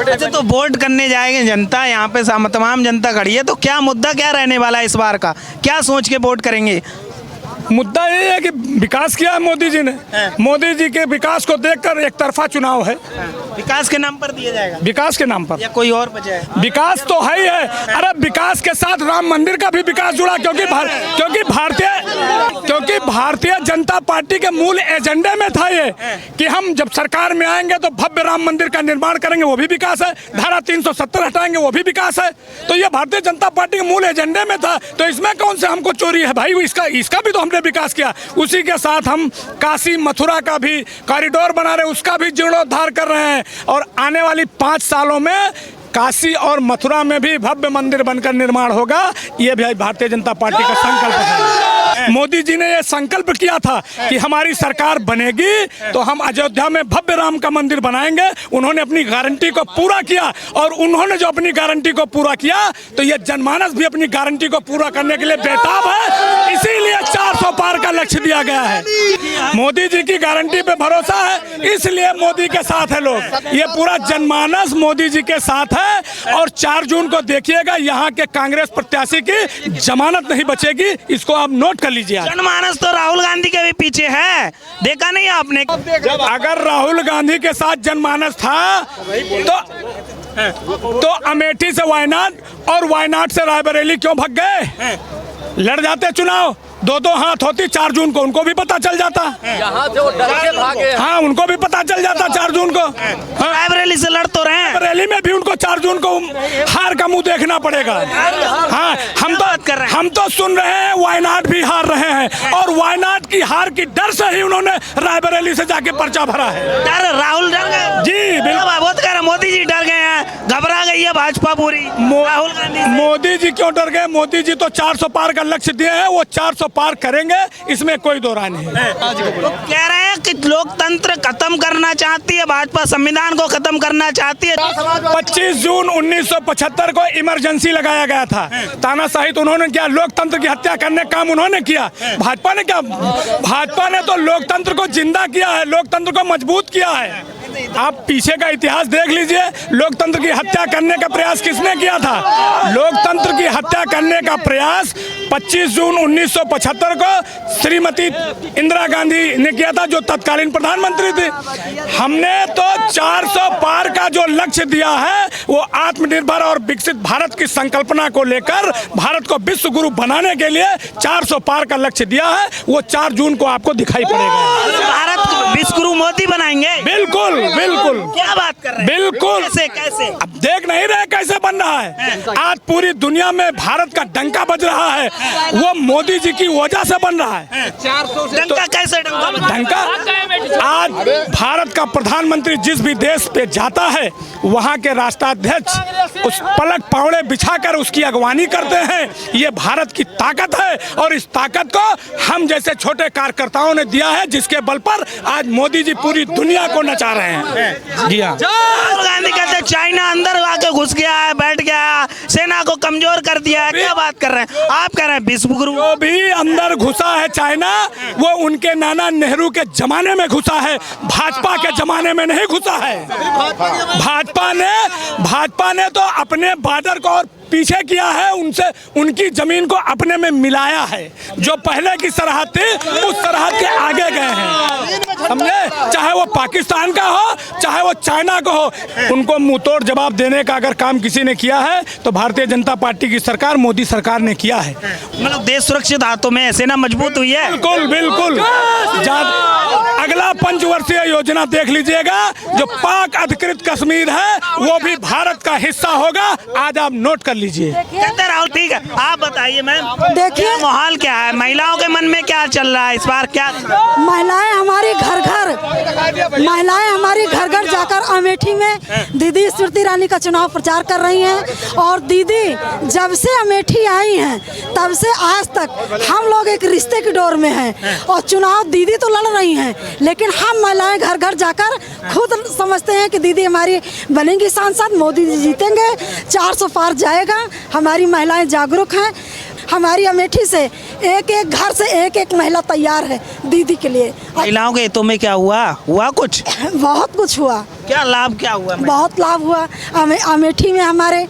अच्छा, तो वोट करने जाएंगे जनता, यहाँ पे तमाम जनता खड़ी है, तो क्या मुद्दा क्या रहने वाला है इस बार का, क्या सोच के वोट करेंगे? मुद्दा ये है कि विकास किया है मोदी जी ने। मोदी जी के विकास को देखकर एक तरफा चुनाव है। विकास के नाम पर दिया जाएगा? विकास के नाम पर या कोई और वजह है? विकास तो है ही है। अरे विकास के साथ राम मंदिर का भी विकास जुड़ा, क्योंकि भारतीय जनता पार्टी के मूल एजेंडे में था ये कि हम जब सरकार में आएंगे तो भव्य राम मंदिर का निर्माण करेंगे, वो भी विकास है। धारा 370 हटाएंगे, वो भी विकास है। तो ये भारतीय जनता पार्टी के मूल एजेंडे में था, तो इसमें कौन से हमको चोरी है भाई? इसका भी तो हमने विकास किया। उसी के साथ हम काशी मथुरा का भी कॉरिडोर बना रहे हैं, उसका भी जीर्णोद्धार कर रहे हैं, और आने वाली 5 सालों में काशी और मथुरा में भी भव्य मंदिर बनकर निर्माण होगा। ये भी भारतीय जनता पार्टी का संकल्प है। मोदी जी ने ये संकल्प किया था कि हमारी सरकार बनेगी तो हम अयोध्या में भव्य राम का मंदिर बनाएंगे। उन्होंने अपनी गारंटी को पूरा किया, और उन्होंने जो अपनी गारंटी को पूरा किया तो ये जनमानस भी अपनी गारंटी को पूरा करने के लिए बेताब है। इसीलिए 400 पार का लक्ष्य दिया गया है। मोदी जी की गारंटी पे भरोसा है, इसलिए मोदी के साथ है लोग। ये पूरा जनमानस मोदी जी के साथ है। और 4 जून को देखिएगा, यहाँ के कांग्रेस प्रत्याशी की जमानत नहीं बचेगी। इसको आप नोट कर लीजिए। जनमानस तो राहुल गांधी के भी पीछे है, देखा नहीं आपने? अगर राहुल गांधी के साथ जनमानस था तो अमेठी से वायनाड और वायनाड से रायबरेली क्यों भाग गए? लड़ जाते चुनाव, 2-2 हाथ होती 4 जून को, उनको भी पता चल जाता। यहाँ से वो डर के भागे। हाँ, उनको भी पता चल जाता 4 जून को। रायबरेली से लड़ तो रहे हैं, रायबरेली में भी उनको 4 जून को हार का मुंह देखना पड़ेगा। हाँ, हम तो सुन रहे हैं वायनाड भी हार रहे हैं, और वायनाड की हार की डर से ही उन्होंने रायबरेली से जाके पर्चा भरा है। डर राहुल डर गए जी, बहुत कह रहे, मोदी जी डर गए हैं, घबरा गई है भाजपा पूरी राहुल गांधी। मोदी जी क्यों डर गए? मोदी जी तो 400 पार का लक्ष्य दिए हैं, वो 400 पार करेंगे, इसमें कोई दो राय नहीं है। तो कह रहे हैं कि लोकतंत्र खत्म करना चाहती है भाजपा, संविधान को खत्म करना चाहती है। 25 जून 1975 को इमरजेंसी लगाया गया था। तानाशाही तो उन्होंने किया, लोकतंत्र की हत्या करने का काम उन्होंने किया। भाजपा ने क्या? भाजपा ने तो लोकतंत्र को जिंदा किया है, लोकतंत्र को मजबूत किया है। आप पीछे का इतिहास देख लीजिए, लोकतंत्र की हत्या करने का प्रयास किसने किया था? लोकतंत्र की हत्या करने का प्रयास 25 जून 1975 को श्रीमती इंदिरा गांधी ने किया था, जो तत्कालीन प्रधानमंत्री थी। हमने तो 400 पार का जो लक्ष्य दिया है, वो आत्मनिर्भर और विकसित भारत की संकल्पना को लेकर भारत को विश्व गुरु बनाने के लिए 400 पार का लक्ष्य दिया है। वो 4 जून को आपको दिखाई पड़ेगा। भारत को विश्व गुरु मोदी बनाएंगे? बिल्कुल बिल्कुल। क्या बात कर रहे हैं? बिल्कुल। कैसे? अब देख नहीं रहे कैसे बन रहा है? आज पूरी दुनिया में भारत का डंका बज रहा है, वो मोदी जी की वजह से बन रहा है। 400 डंका कैसे? डंका आज भारत का प्रधानमंत्री जिस भी देश पे जाता है, वहाँ के राष्ट्राध्यक्ष उस पलक पावड़े बिछाकर उसकी अगवानी करते हैं। ये भारत की ताकत है, और इस ताकत को हम जैसे छोटे कार्यकर्ताओं ने दिया है, जिसके बल पर आज मोदी जी पूरी दुनिया को नचा रहे हैं। जी हाँ। राहुल गांधी कहते चाइना अंदर आके घुस गया है, बैठ गया, सेना को कमजोर कर दिया है। क्या बात कर रहे हैं आप? कह रहे हैं विश्व गुरु। जो भी अंदर घुसा है चाइना, वो उनके नाना नेहरू के जमाने में घुसा है, भाजपा के जमाने में नहीं घुसा है। भाजपा ने तो अपने बॉर्डर को और पीछे किया है, उनसे उनकी जमीन को अपने में मिलाया है। जो पहले की सरहद थी, उस सरहद के आगे गए हैं, समझे? चाहे वो पाकिस्तान का हो, चाहे वो चाइना का हो, उनको मुंहतोड़ जवाब देने का अगर काम किसी ने किया है तो भारतीय जनता पार्टी की सरकार, मोदी सरकार ने किया है। मतलब देश सुरक्षित हाथों में, सेना मजबूत हुई है। बिल्कुल बिल्कुल। अगला 5 वर्षीय योजना देख लीजिएगा, जो पाक अधिकृत कश्मीर है वो भी भारत का हिस्सा होगा। आज आप नोट कर लीजिए। कहते राहुल, ठीक है, आप बताइए मैम, देखिए माहौल क्या है, महिलाओं के मन में क्या चल रहा है इस बार? क्या महिलाएं हमारी घर घर जाकर अमेठी में दीदी स्मृति ईरानी का चुनाव प्रचार कर रही हैं। और दीदी जब से अमेठी आई हैं, तब से आज तक हम लोग एक रिश्ते की डोर में हैं, और चुनाव दीदी तो लड़ रही हैं, लेकिन हम महिलाएं घर घर जाकर खुद समझते हैं कि दीदी हमारी बनेंगी सांसद, मोदी जी जीतेंगे, 400 पार जाएगा। हमारी महिलाएं जागरूक हैं। हमारी अमेठी से एक एक घर से एक एक महिला तैयार है दीदी के लिए। महिलाओं के हितों में क्या हुआ कुछ? बहुत कुछ हुआ। क्या लाभ क्या हुआ? बहुत लाभ हुआ। अमेठी में हमारे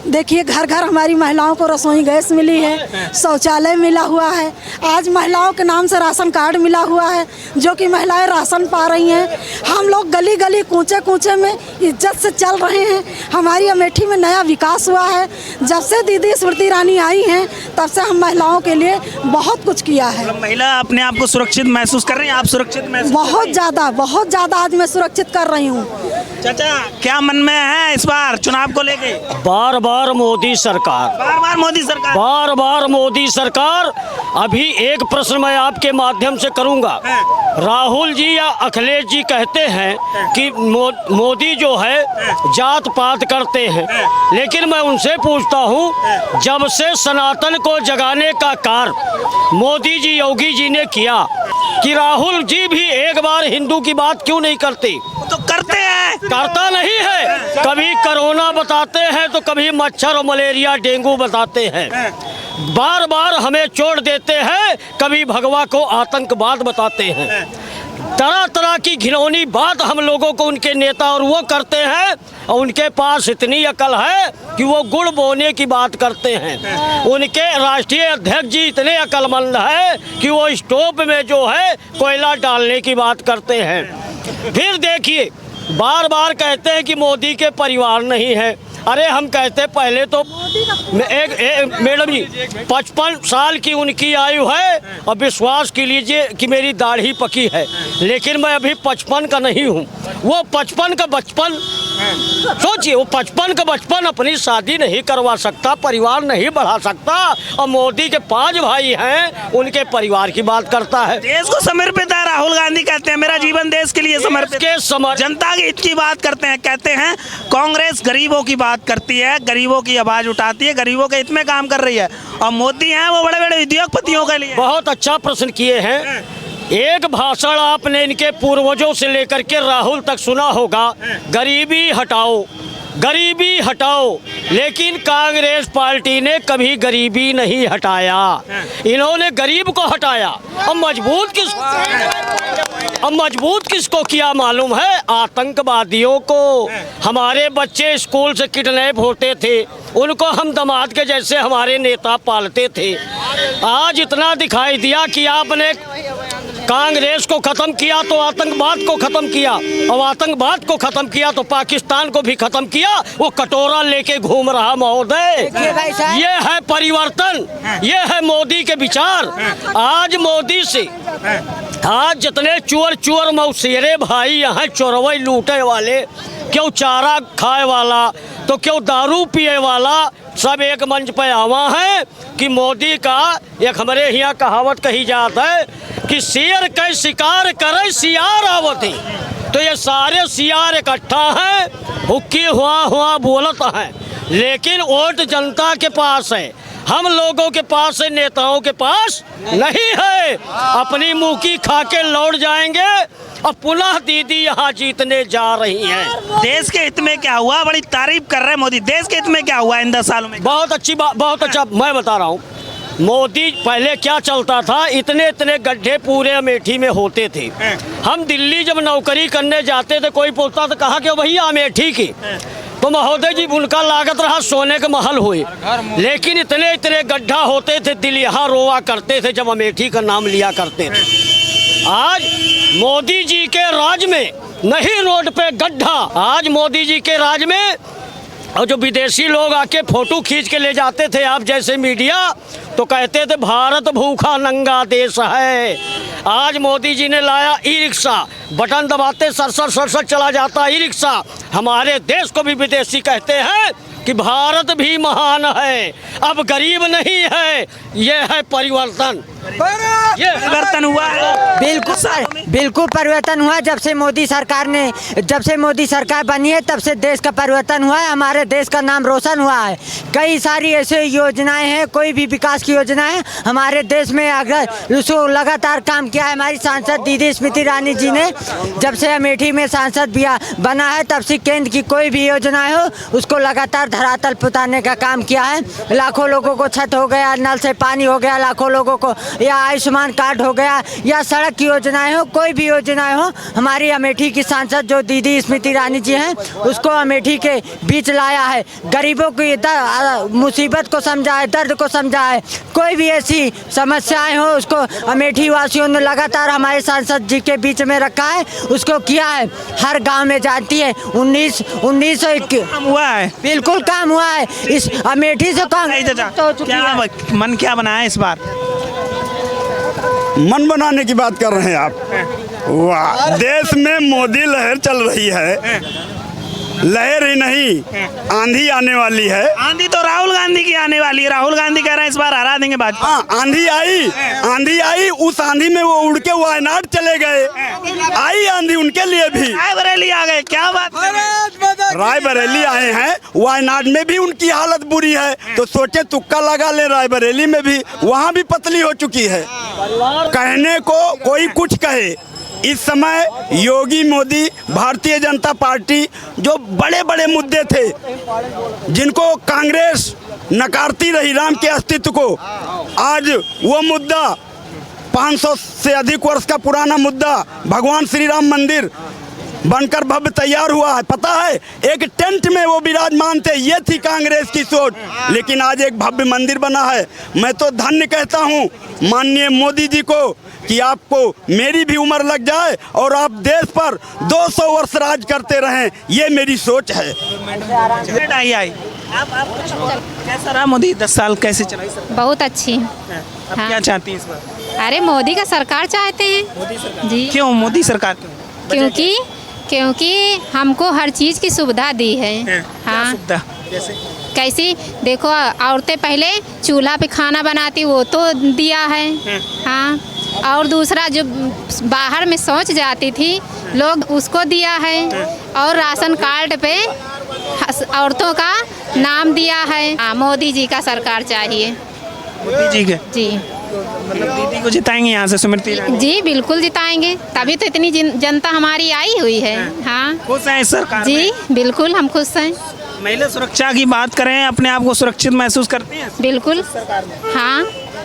देखिए घर घर हमारी महिलाओं को रसोई गैस मिली है, शौचालय मिला हुआ है, आज महिलाओं के नाम से राशन कार्ड मिला हुआ है जो कि महिलाएं राशन पा रही हैं। हम लोग गली गली कूचे कूचे में इज्जत से चल रहे हैं। हमारी अमेठी में नया विकास हुआ है। जब से दीदी स्मृति ईरानी आई हैं तब से हम महिलाओं के लिए बहुत कुछ किया है। महिला अपने आप को सुरक्षित महसूस कर रही हैं? आप सुरक्षित महसूस? बहुत ज़्यादा आज मैं सुरक्षित कर रही हूँ। चाचा क्या मन में है इस बार चुनाव को लेके? बार बार मोदी सरकार, बार बार मोदी सरकार। अभी एक प्रश्न मैं आपके माध्यम से करूंगा। राहुल जी या अखिलेश जी कहते हैं कि मोदी जो है जात पात करते हैं, लेकिन मैं उनसे पूछता हूं, जब से सनातन को जगाने का कार्य मोदी जी योगी जी ने किया, कि राहुल जी भी एक बार हिंदू की बात क्यों नहीं करते? तो करते हैं। करता नहीं है। कभी कोरोना बताते हैं तो कभी मच्छर और मलेरिया डेंगू बताते हैं। बार बार हमें चोट देते हैं, कभी भगवा को आतंकवाद बताते हैं। तरह तरह की घिनौनी बात हम लोगों को उनके नेता और वो करते हैं, और उनके पास इतनी अकल है कि वो गुड़ बोने की बात करते हैं। उनके राष्ट्रीय अध्यक्ष जी इतने अकलमंद है कि वो स्टोव में जो है कोयला डालने की बात करते हैं। फिर देखिए बार बार कहते हैं कि मोदी के परिवार नहीं है। अरे हम कहते पहले तो मैडम जी 55 साल की उनकी आयु है और विश्वास कीजिए कि मेरी दाढ़ी पकी है, लेकिन मैं अभी 55 का नहीं हूँ। वो 55 का बचपन सोचिए, वो 55 का बचपन अपनी शादी नहीं करवा सकता, परिवार नहीं बढ़ा सकता, और मोदी के 5 भाई हैं उनके परिवार की बात करता है। देश को समर्पित है। राहुल गांधी कहते हैं मेरा जीवन देश के लिए समर्पित है। जनता के हित की बात करते हैं। कहते हैं कांग्रेस गरीबों की बात करती है, गरीबों की आवाज उठाती है, गरीबों के हित में काम कर रही है, और मोदी हैं वो बड़े बड़े उद्योगपतियों के लिए। बहुत अच्छा प्रश्न किए हैं। एक भाषण आपने इनके पूर्वजों से लेकर के राहुल तक सुना होगा, गरीबी हटाओ, गरीबी हटाओ, लेकिन कांग्रेस पार्टी ने कभी गरीबी नहीं हटाया। इन्होंने गरीब को हटाया। अब मजबूत किसको किया मालूम है? आतंकवादियों को। हमारे बच्चे स्कूल से किडनैप होते थे, उनको हम दामाद के जैसे हमारे नेता पालते थे। आज इतना दिखाई दिया कि आपने कांग्रेस को खत्म किया तो आतंकवाद को खत्म किया, और आतंकवाद को खत्म किया तो पाकिस्तान को भी खत्म किया। वो कटोरा लेके घूम रहा महोदय। ये है परिवर्तन, ये है मोदी के विचार। आज मोदी से आज जितने चोर मौसेरे भाई यहाँ चोरवई लूटे वाले, क्यों चारा खाए वाला तो क्यों दारू पिए वाला, सब एक मंच पे आवा है कि मोदी का एक हमारे यहाँ कहावत कही जाता है कि शेर के शिकार करे सियार आवती। तो ये सारे सियार इकट्ठा हैं, हुक्की हुआ बोलत हैं, लेकिन वोट जनता के पास है, हम लोगों के पास है, नेताओं के पास नहीं है। अपनी मुँह की खा के लौट जाएंगे और पुनः दीदी यहाँ जीतने जा रही हैं। देश के हित में क्या हुआ? बड़ी तारीफ कर रहे हैं मोदी। देश के हित में क्या हुआ इन 10 सालों में? बहुत अच्छी बात, बहुत अच्छा। मैं बता रहा हूँ, मोदी पहले क्या चलता था, इतने इतने गड्ढे पूरे अमेठी में होते थे। हम दिल्ली जब नौकरी करने जाते थे, कोई पूछता था कहाँ के? भैया अमेठी की। तो महोदय जी उनका लागत रहा सोने के महल हुए, लेकिन इतने इतने गड्ढा होते थे, दिल यहाँ रोवा करते थे जब अमेठी का नाम लिया करते थे। आज मोदी जी के राज में नहीं रोड पे गड्ढा, आज मोदी जी के राज में। और जो विदेशी लोग आके फोटो खींच के ले जाते थे आप जैसे मीडिया, तो कहते थे भारत भूखा नंगा देश है। आज मोदी जी ने लाया ई रिक्शा, बटन दबाते सरसर चला जाता ई रिक्शा। हमारे देश को भी विदेशी कहते हैं कि भारत भी महान है, अब गरीब नहीं है। यह है परिवर्तन। परिवर्तन हुआ है? बिल्कुल परिवर्तन हुआ। जब से मोदी सरकार बनी है तब से देश का परिवर्तन हुआ है। हमारे देश का नाम रोशन हुआ है। कई सारी ऐसे योजनाएं हैं, कोई भी विकास की योजनाएं हमारे देश में अगर उसको लगातार काम किया है। हमारी सांसद दीदी स्मृति ईरानी जी ने जब से अमेठी में सांसद बना है तब से केंद्र की कोई भी योजनाएं हो उसको लगातार धरातल पर उतारने का काम किया है। लाखों लोगों को छत हो गया, नल से पानी हो गया लाखों लोगों को, या आयुष्मान कार्ड हो गया, या सड़क की योजनाएं हो, कोई भी योजनाएं हो, हमारी अमेठी की सांसद जो दीदी स्मृति ईरानी जी हैं उसको अमेठी के बीच लाया है। गरीबों की मुसीबत को समझा है, दर्द को समझा है। कोई भी ऐसी समस्याएं हो उसको अमेठी वासियों ने लगातार हमारे सांसद जी के बीच में रखा है, उसको किया है। हर गांव में जाती है। 1921 हुआ है, बिल्कुल काम हुआ है। इस अमेठी से काम तो क्या मन क्या बना है इस बार? मन बनाने की बात कर रहे हैं आप? वाह, देश में मोदी लहर चल रही है। लहर ही नहीं, आंधी आने वाली है। आंधी तो राहुल गांधी की आने वाली है। राहुल गांधी कह रहे हैं इस बार हरा देंगे भाजपा। हाँ, आंधी आई। उस आंधी में वो उड़ के वायनाड चले गए। आई आंधी उनके लिए भी। रायबरेली आ गए, क्या बात कर रहे हैं? रायबरेली आए हैं, वायनाड में भी उनकी हालत बुरी है, तो सोचे तुक्का लगा ले रायबरेली में भी, वहाँ भी पतली हो चुकी है। कहने को कोई कुछ कहे, इस समय योगी मोदी भारतीय जनता पार्टी जो बड़े बड़े मुद्दे थे जिनको कांग्रेस नकारती रही, राम के अस्तित्व को, आज वो मुद्दा 500 से अधिक वर्ष का पुराना मुद्दा भगवान श्री राम मंदिर बनकर भव्य तैयार हुआ है। पता है, एक टेंट में वो विराजमान थे, ये थी कांग्रेस की सोच, लेकिन आज एक भव्य मंदिर बना है। मैं तो धन्य कहता हूँ माननीय मोदी जी को कि आपको मेरी भी उम्र लग जाए और आप देश पर 200 वर्ष राज करते रहें, ये मेरी सोच है। कैसा रहा मोदी 10 साल, कैसे चलाई सरकार? बहुत अच्छी। अब क्या चाहती हैं इस बार? अरे मोदी का सरकार चाहते हैं जी। क्यों मोदी सरकार क्यों? क्योंकि हमको हर चीज़ की सुविधा दी है। हाँ, जैसे कैसी देखो, औरतें पहले चूल्हा पे खाना बनाती, वो तो दिया है। हाँ, और दूसरा जो बाहर में शौच जाती थी लोग, उसको दिया है। और राशन कार्ड पे औरतों का नाम दिया है। हाँ, मोदी जी का सरकार चाहिए। मोदी जी के जी, मतलब दीदी को जिताएंगे यहाँ से स्मृति ईरानी? जी बिल्कुल जिताएंगे, तभी तो इतनी जनता हमारी आई हुई है। हाँ, खुश हैं इस सरकार जी में? बिल्कुल हम खुश हैं। महिला सुरक्षा की बात करें, अपने आप को सुरक्षित महसूस करती हैं बिल्कुल। हाँ,